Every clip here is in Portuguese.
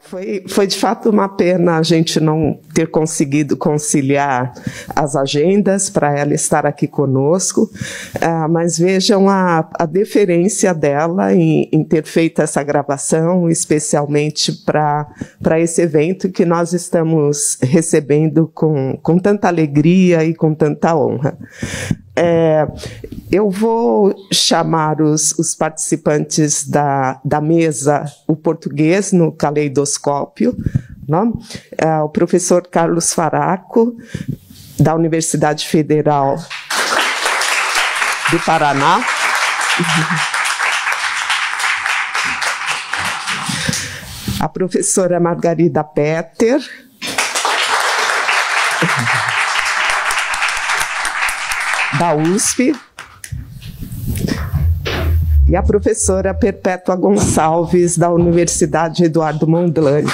Foi de fato uma pena a gente não ter conseguido conciliar as agendas para ela estar aqui conosco, mas vejam a deferência dela em ter feito essa gravação, especialmente para esse evento que nós estamos recebendo com tanta alegria e com tanta honra. Eu vou chamar os participantes da mesa, o português no caleidoscópio, não? O professor Carlos Faraco, da Universidade Federal do Paraná. A professora Margarida Petter. Da USP, e a professora Perpétua Gonçalves, da Universidade Eduardo Mondlane.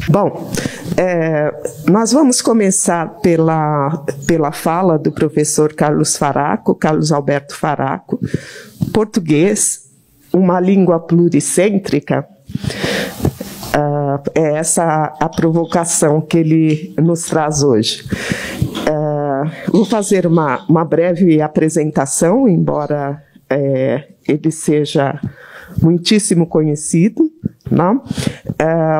Bom, nós vamos começar pela fala do professor Carlos Faraco, Carlos Alberto Faraco. Português, uma língua pluricêntrica. É essa a provocação que ele nos traz hoje. Vou fazer uma breve apresentação, embora ele seja muitíssimo conhecido, não?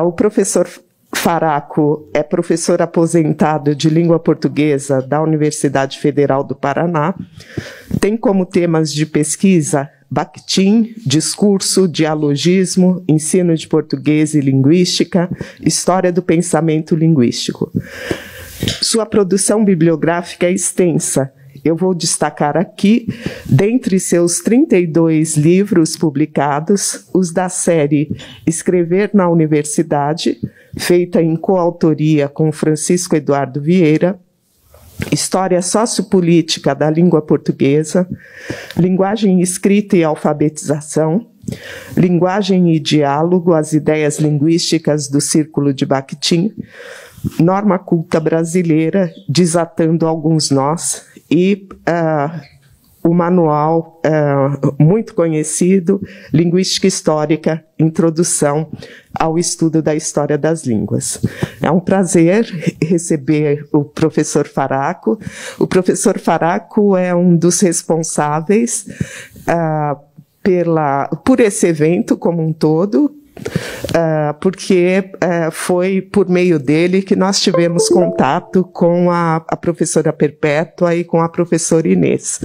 O professor Faraco é professor aposentado de língua portuguesa da Universidade Federal do Paraná, tem como temas de pesquisa Bakhtin, discurso, dialogismo, ensino de português e linguística, história do pensamento linguístico. Sua produção bibliográfica é extensa. Eu vou destacar aqui, dentre seus 32 livros publicados, os da série Escrever na Universidade, feita em coautoria com Francisco Eduardo Vieira, História Sociopolítica da Língua Portuguesa, Linguagem Escrita e Alfabetização, Linguagem e Diálogo, as Ideias Linguísticas do Círculo de Bakhtin, Norma Culta Brasileira, Desatando Alguns Nós, e o manual muito conhecido, Linguística Histórica, Introdução ao Estudo da História das Línguas. É um prazer receber o professor Faraco. O professor Faraco é um dos responsáveis por esse evento como um todo, porque foi por meio dele que nós tivemos contato com a professora Perpétua e com a professora Inês.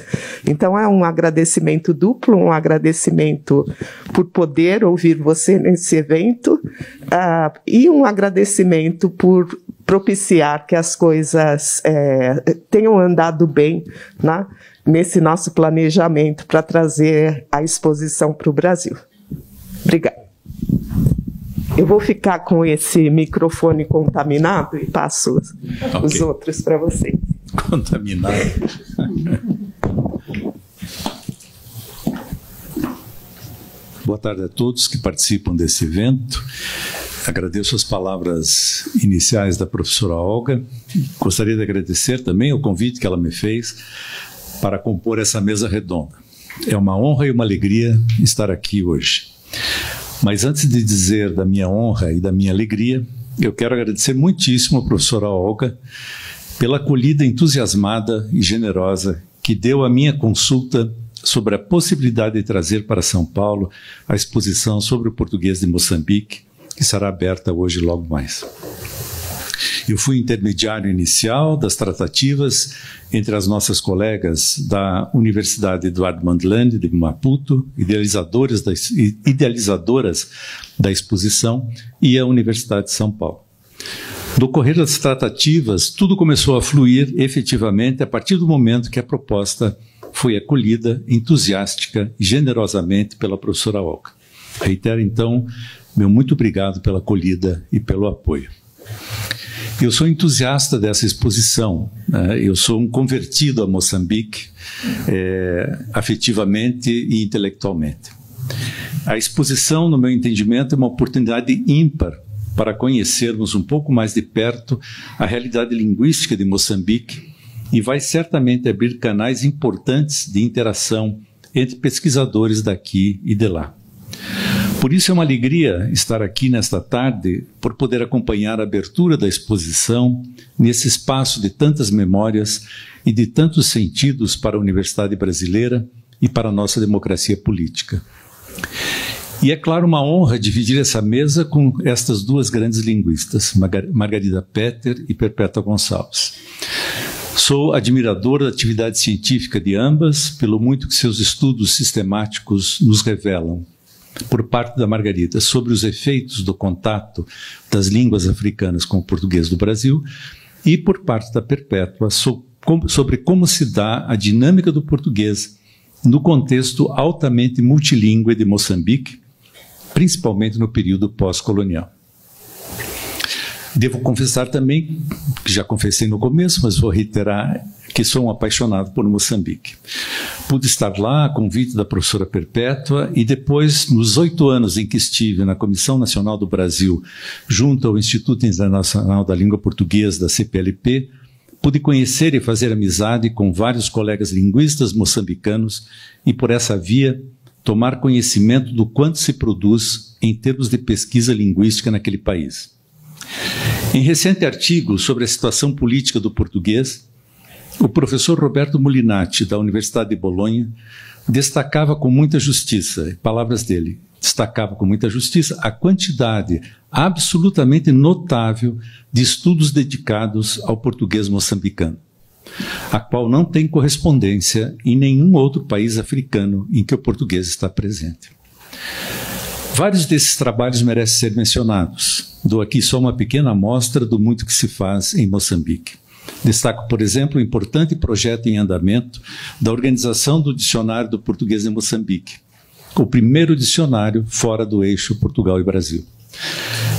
Então é um agradecimento duplo, um agradecimento por poder ouvir você nesse evento, e um agradecimento por propiciar que as coisas tenham andado bem, né, nesse nosso planejamento para trazer a exposição para o Brasil. Obrigada. Eu vou ficar com esse microfone contaminado e passo os outros para vocês. Contaminado. Boa tarde a todos que participam desse evento. Agradeço as palavras iniciais da professora Olga. Gostaria de agradecer também o convite que ela me fez para compor essa mesa redonda. É uma honra e uma alegria estar aqui hoje. Mas antes de dizer da minha honra e da minha alegria, eu quero agradecer muitíssimo à professora Olga pela acolhida entusiasmada e generosa que deu à minha consulta sobre a possibilidade de trazer para São Paulo a exposição sobre o português de Moçambique, que será aberta hoje logo mais. Eu fui intermediário inicial das tratativas entre as nossas colegas da Universidade Eduardo Mondlane de Maputo, idealizadoras da exposição, e a Universidade de São Paulo. No correr das tratativas, tudo começou a fluir efetivamente a partir do momento que a proposta foi acolhida entusiástica e generosamente pela professora Olga. Reitero, então, meu muito obrigado pela acolhida e pelo apoio. Eu sou entusiasta dessa exposição, né? Eu sou um convertido a Moçambique, afetivamente e intelectualmente. A exposição, no meu entendimento, é uma oportunidade ímpar para conhecermos um pouco mais de perto a realidade linguística de Moçambique e vai certamente abrir canais importantes de interação entre pesquisadores daqui e de lá. Por isso é uma alegria estar aqui nesta tarde, por poder acompanhar a abertura da exposição nesse espaço de tantas memórias e de tantos sentidos para a Universidade Brasileira e para a nossa democracia política. E é claro uma honra dividir essa mesa com estas duas grandes linguistas, Margarida Petter e Perpétua Gonçalves. Sou admirador da atividade científica de ambas, pelo muito que seus estudos sistemáticos nos revelam. Por parte da Margarida, sobre os efeitos do contato das línguas africanas com o português do Brasil, e por parte da Perpétua, sobre como se dá a dinâmica do português no contexto altamente multilingüe de Moçambique, principalmente no período pós-colonial. Devo confessar também, que já confessei no começo, mas vou reiterar, que sou um apaixonado por Moçambique. Pude estar lá a convite da professora Perpétua e depois, nos 8 anos em que estive na Comissão Nacional do Brasil, junto ao Instituto Internacional da Língua Portuguesa, da CPLP, pude conhecer e fazer amizade com vários colegas linguistas moçambicanos e, por essa via, tomar conhecimento do quanto se produz em termos de pesquisa linguística naquele país. Em recente artigo sobre a situação política do português, o professor Roberto Mulinati, da Universidade de Bolonha, destacava com muita justiça, palavras dele, destacava com muita justiça a quantidade absolutamente notável de estudos dedicados ao português moçambicano, a qual não tem correspondência em nenhum outro país africano em que o português está presente. Vários desses trabalhos merecem ser mencionados. Dou aqui só uma pequena amostra do muito que se faz em Moçambique. Destaco, por exemplo, o importante projeto em andamento da organização do Dicionário do Português em Moçambique, o primeiro dicionário fora do eixo Portugal e Brasil.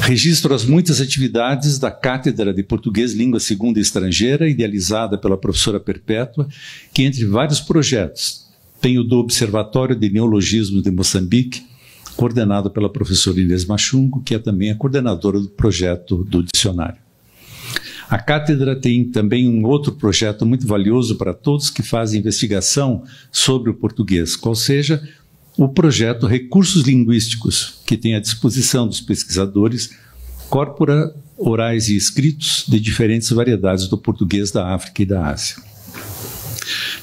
Registro as muitas atividades da Cátedra de Português Língua Segunda e Estrangeira, idealizada pela professora Perpétua, que, entre vários projetos, tem o do Observatório de Neologismo de Moçambique, coordenado pela professora Inês Machungo, que é também a coordenadora do projeto do dicionário. A cátedra tem também um outro projeto muito valioso para todos que fazem investigação sobre o português, qual seja o projeto Recursos Linguísticos, que tem à disposição dos pesquisadores corpora orais e escritos de diferentes variedades do português da África e da Ásia.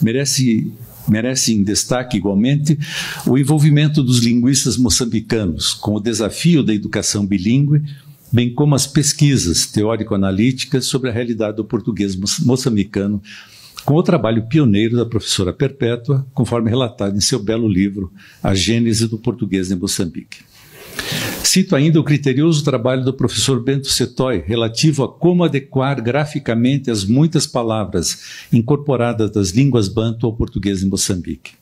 Merece em destaque, igualmente, o envolvimento dos linguistas moçambicanos com o desafio da educação bilíngue, bem como as pesquisas teórico-analíticas sobre a realidade do português moçambicano, com o trabalho pioneiro da professora Perpétua, conforme relatado em seu belo livro, A Gênese do Português em Moçambique. Cito ainda o criterioso trabalho do professor Bento Setoy, relativo a como adequar graficamente as muitas palavras incorporadas das línguas banto ao português em Moçambique.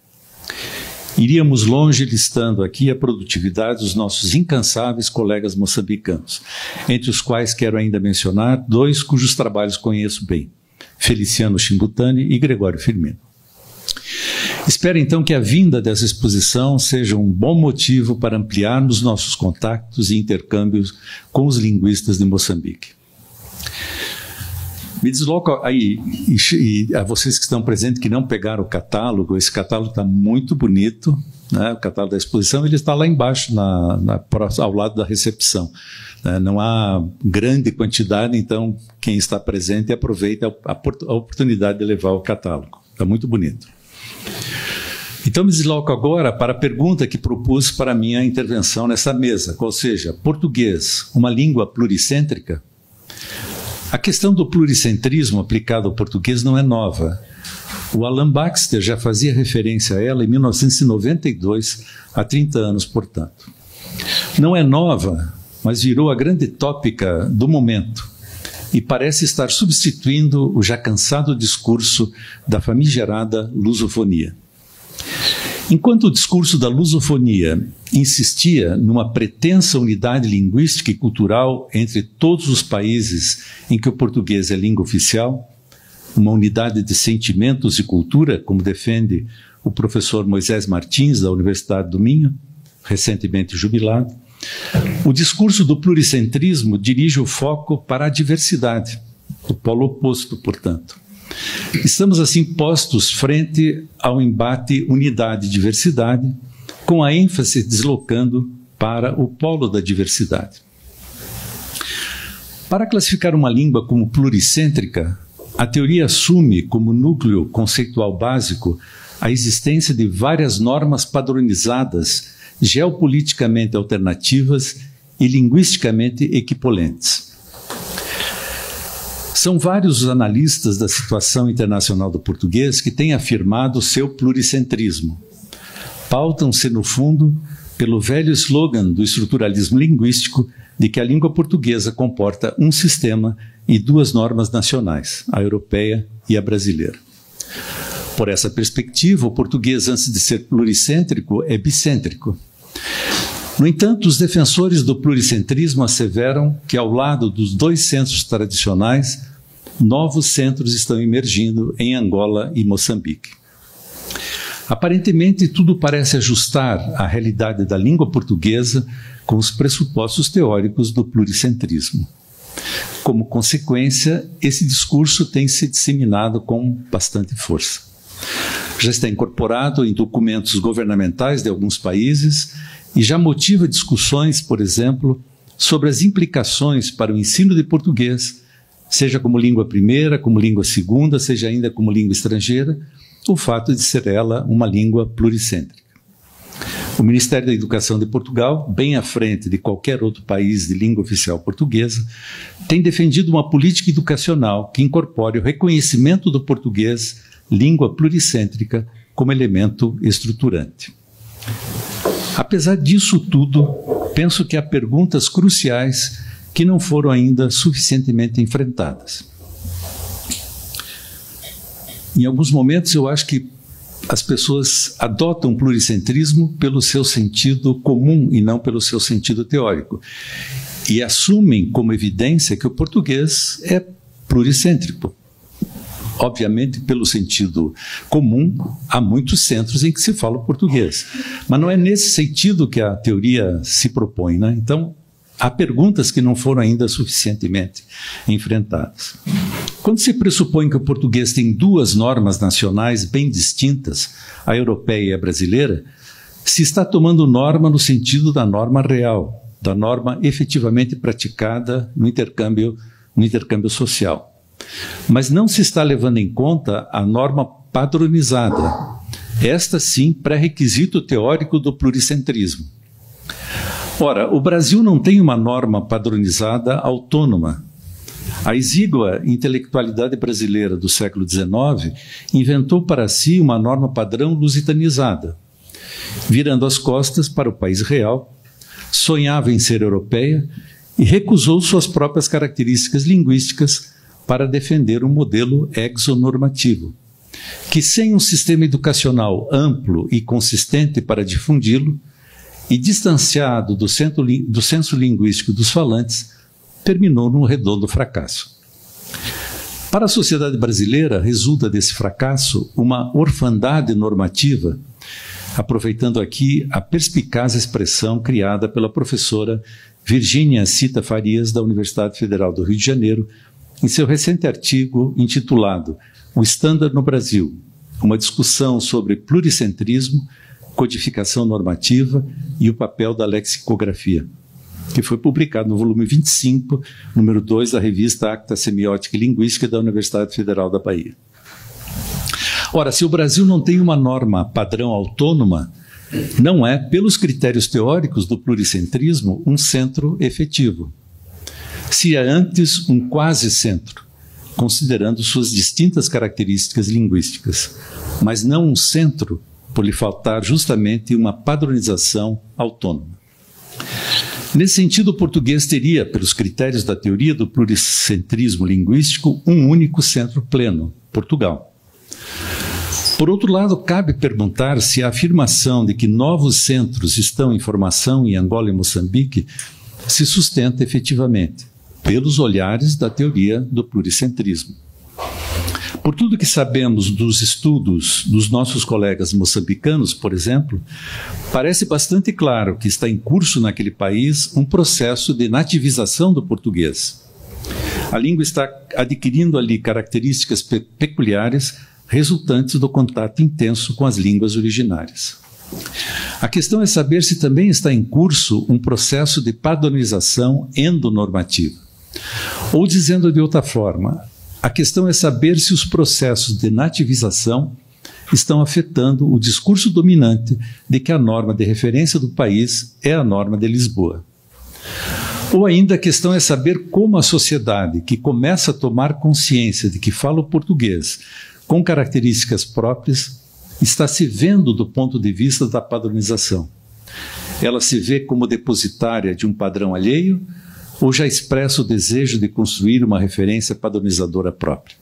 Iríamos longe listando aqui a produtividade dos nossos incansáveis colegas moçambicanos, entre os quais quero ainda mencionar 2 cujos trabalhos conheço bem, Feliciano Chimbutani e Gregório Firmino. Espero então que a vinda dessa exposição seja um bom motivo para ampliarmos nossos contatos e intercâmbios com os linguistas de Moçambique. Me desloco aí, e a vocês que estão presentes que não pegaram o catálogo, esse catálogo está muito bonito, né? O catálogo da exposição ele está lá embaixo, ao lado da recepção. Né? Não há grande quantidade, então quem está presente aproveita a oportunidade de levar o catálogo. Está muito bonito. Então me desloco agora para a pergunta que propus para a minha intervenção nessa mesa, qual seja, português, uma língua pluricêntrica? A questão do pluricentrismo aplicado ao português não é nova. O Alan Baxter já fazia referência a ela em 1992, há 30 anos, portanto. Não é nova, mas virou a grande tópica do momento e parece estar substituindo o já cansado discurso da famigerada lusofonia. Enquanto o discurso da lusofonia insistia numa pretensa unidade linguística e cultural entre todos os países em que o português é língua oficial, uma unidade de sentimentos e cultura, como defende o professor Moisés Martins, da Universidade do Minho, recentemente jubilado, o discurso do pluricentrismo dirige o foco para a diversidade, o polo oposto, portanto. Estamos, assim, postos frente ao embate unidade e diversidade, com a ênfase deslocando para o polo da diversidade. Para classificar uma língua como pluricêntrica, a teoria assume como núcleo conceitual básico a existência de várias normas padronizadas, geopoliticamente alternativas e linguisticamente equipolentes. São vários os analistas da situação internacional do português que têm afirmado seu pluricentrismo. Pautam-se, no fundo, pelo velho slogan do estruturalismo linguístico de que a língua portuguesa comporta um sistema e duas normas nacionais, a europeia e a brasileira. Por essa perspectiva, o português, antes de ser pluricêntrico, é bicêntrico. No entanto, os defensores do pluricentrismo asseveram que, ao lado dos dois centros tradicionais, novos centros estão emergindo em Angola e Moçambique. Aparentemente, tudo parece ajustar a realidade da língua portuguesa com os pressupostos teóricos do pluricentrismo. Como consequência, esse discurso tem se disseminado com bastante força. Já está incorporado em documentos governamentais de alguns países e já motiva discussões, por exemplo, sobre as implicações para o ensino de português, seja como língua primeira, como língua segunda, seja ainda como língua estrangeira, o fato de ser ela uma língua pluricêntrica. O Ministério da Educação de Portugal, bem à frente de qualquer outro país de língua oficial portuguesa, tem defendido uma política educacional que incorpore o reconhecimento do português, língua pluricêntrica, como elemento estruturante. Apesar disso tudo, penso que há perguntas cruciais que não foram ainda suficientemente enfrentadas. Em alguns momentos, eu acho que as pessoas adotam o pluricentrismo pelo seu sentido comum e não pelo seu sentido teórico. E assumem como evidência que o português é pluricêntrico. Obviamente, pelo sentido comum, há muitos centros em que se fala o português. Mas não é nesse sentido que a teoria se propõe, né? Então, há perguntas que não foram ainda suficientemente enfrentadas. Quando se pressupõe que o português tem duas normas nacionais bem distintas, a europeia e a brasileira, se está tomando norma no sentido da norma real, da norma efetivamente praticada no intercâmbio social. Mas não se está levando em conta a norma padronizada. Esta, sim, pré-requisito teórico do pluricentrismo. Ora, o Brasil não tem uma norma padronizada autônoma. A exígua intelectualidade brasileira do século XIX inventou para si uma norma padrão lusitanizada, virando as costas para o país real, sonhava em ser europeia e recusou suas próprias características linguísticas para defender um modelo exonormativo, que sem um sistema educacional amplo e consistente para difundi-lo, e distanciado do senso linguístico dos falantes, terminou num redondo fracasso. Para a sociedade brasileira, resulta desse fracasso uma orfandade normativa, aproveitando aqui a perspicaz expressão criada pela professora Virgínia Cita Farias, da Universidade Federal do Rio de Janeiro, em seu recente artigo intitulado O Estándar no Brasil, uma discussão sobre pluricentrismo, codificação normativa e o papel da lexicografia, que foi publicado no volume 25, número 2 da revista Acta Semiótica e Linguística da Universidade Federal da Bahia. Ora, se o Brasil não tem uma norma padrão autônoma, não é, pelos critérios teóricos do pluricentrismo, um centro efetivo. Se é antes um quase-centro, considerando suas distintas características linguísticas, mas não um centro, por lhe faltar justamente uma padronização autônoma. Nesse sentido, o português teria, pelos critérios da teoria do pluricentrismo linguístico, um único centro pleno, Portugal. Por outro lado, cabe perguntar se a afirmação de que novos centros estão em formação em Angola e Moçambique se sustenta efetivamente, pelos olhares da teoria do pluricentrismo. Por tudo que sabemos dos estudos dos nossos colegas moçambicanos, por exemplo, parece bastante claro que está em curso naquele país um processo de nativização do português. A língua está adquirindo ali características peculiares resultantes do contato intenso com as línguas originárias. A questão é saber se também está em curso um processo de padronização endonormativa. Ou dizendo de outra forma, a questão é saber se os processos de nativização estão afetando o discurso dominante de que a norma de referência do país é a norma de Lisboa. Ou ainda a questão é saber como a sociedade, que começa a tomar consciência de que fala o português com características próprias, está se vendo do ponto de vista da padronização. Ela se vê como depositária de um padrão alheio ou já expressa o desejo de construir uma referência padronizadora própria.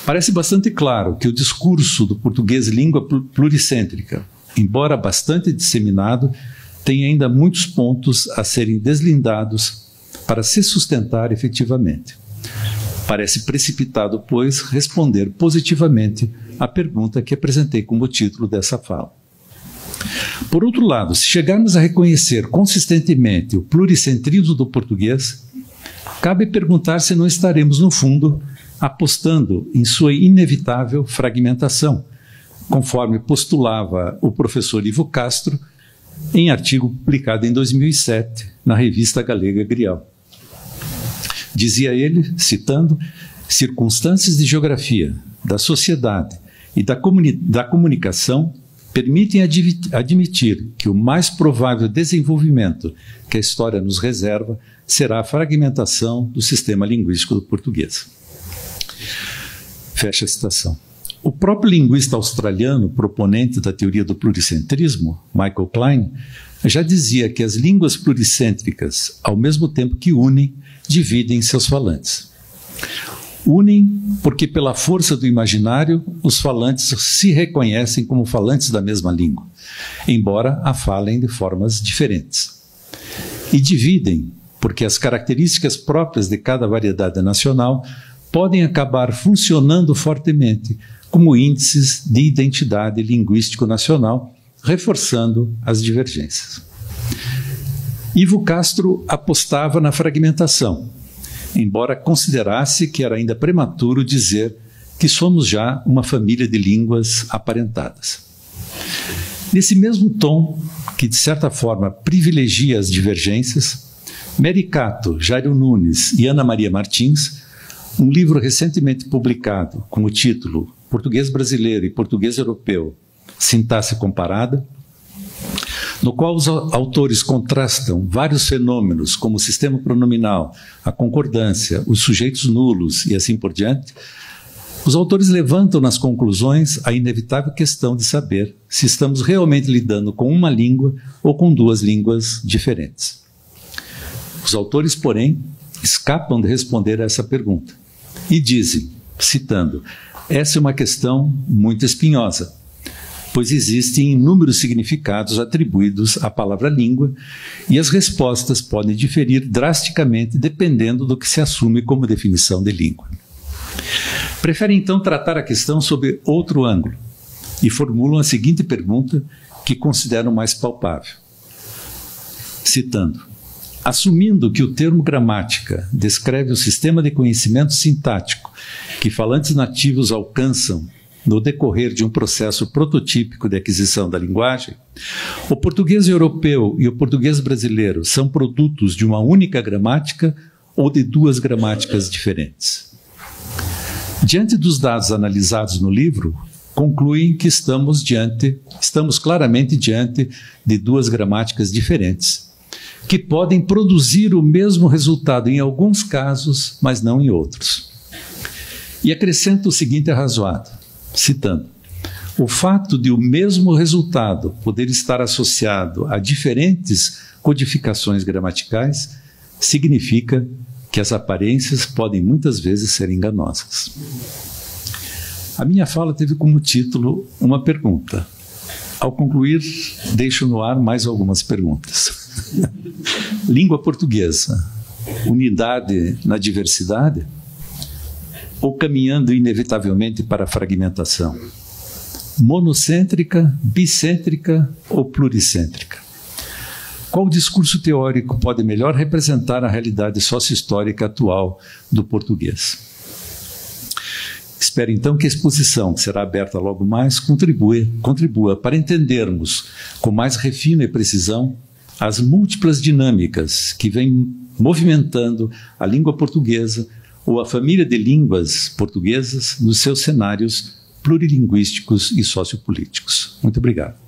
Parece bastante claro que o discurso do português língua pluricêntrica, embora bastante disseminado, tem ainda muitos pontos a serem deslindados para se sustentar efetivamente. Parece precipitado, pois, responder positivamente à pergunta que apresentei como título dessa fala. Por outro lado, se chegarmos a reconhecer consistentemente o pluricentrismo do português, cabe perguntar se não estaremos, no fundo, apostando em sua inevitável fragmentação, conforme postulava o professor Ivo Castro em artigo publicado em 2007 na revista galega Grial. Dizia ele, citando, circunstâncias de geografia, da sociedade e da comunicação permitem admitir que o mais provável desenvolvimento que a história nos reserva será a fragmentação do sistema linguístico do português. Fecha a citação. O próprio linguista australiano, proponente da teoria do pluricentrismo, Michael Klein, já dizia que as línguas pluricêntricas, ao mesmo tempo que unem, dividem seus falantes. Unem porque, pela força do imaginário, os falantes se reconhecem como falantes da mesma língua, embora a falem de formas diferentes. E dividem porque as características próprias de cada variedade nacional podem acabar funcionando fortemente como índices de identidade linguístico-nacional, reforçando as divergências. Ivo Castro apostava na fragmentação, embora considerasse que era ainda prematuro dizer que somos já uma família de línguas aparentadas. Nesse mesmo tom, que de certa forma privilegia as divergências, Mary Cato, Jairo Nunes e Ana Maria Martins, um livro recentemente publicado com o título Português Brasileiro e Português Europeu, Sintaxe Comparada, no qual os autores contrastam vários fenômenos como o sistema pronominal, a concordância, os sujeitos nulos e assim por diante, os autores levantam nas conclusões a inevitável questão de saber se estamos realmente lidando com uma língua ou com duas línguas diferentes. Os autores, porém, escapam de responder a essa pergunta e dizem, citando, essa é uma questão muito espinhosa, pois existem inúmeros significados atribuídos à palavra língua e as respostas podem diferir drasticamente dependendo do que se assume como definição de língua. Preferem então tratar a questão sob outro ângulo e formulam a seguinte pergunta que consideram mais palpável. Citando, assumindo que o termo gramática descreve o sistema de conhecimento sintático que falantes nativos alcançam no decorrer de um processo prototípico de aquisição da linguagem, o português europeu e o português brasileiro são produtos de uma única gramática ou de duas gramáticas diferentes. Diante dos dados analisados no livro, concluem que estamos claramente diante de duas gramáticas diferentes, que podem produzir o mesmo resultado em alguns casos, mas não em outros. E acrescenta o seguinte arrazoado, citando, o fato de o mesmo resultado poder estar associado a diferentes codificações gramaticais significa que as aparências podem muitas vezes ser enganosas. A minha fala teve como título uma pergunta. Ao concluir, deixo no ar mais algumas perguntas. Língua portuguesa, unidade na diversidade? Ou caminhando inevitavelmente para a fragmentação? Monocêntrica, bicêntrica ou pluricêntrica? Qual discurso teórico pode melhor representar a realidade sócio-histórica atual do português? Espero então que a exposição, que será aberta logo mais, contribua para entendermos com mais refino e precisão as múltiplas dinâmicas que vêm movimentando a língua portuguesa ou a família de línguas portuguesas nos seus cenários plurilinguísticos e sociopolíticos. Muito obrigado.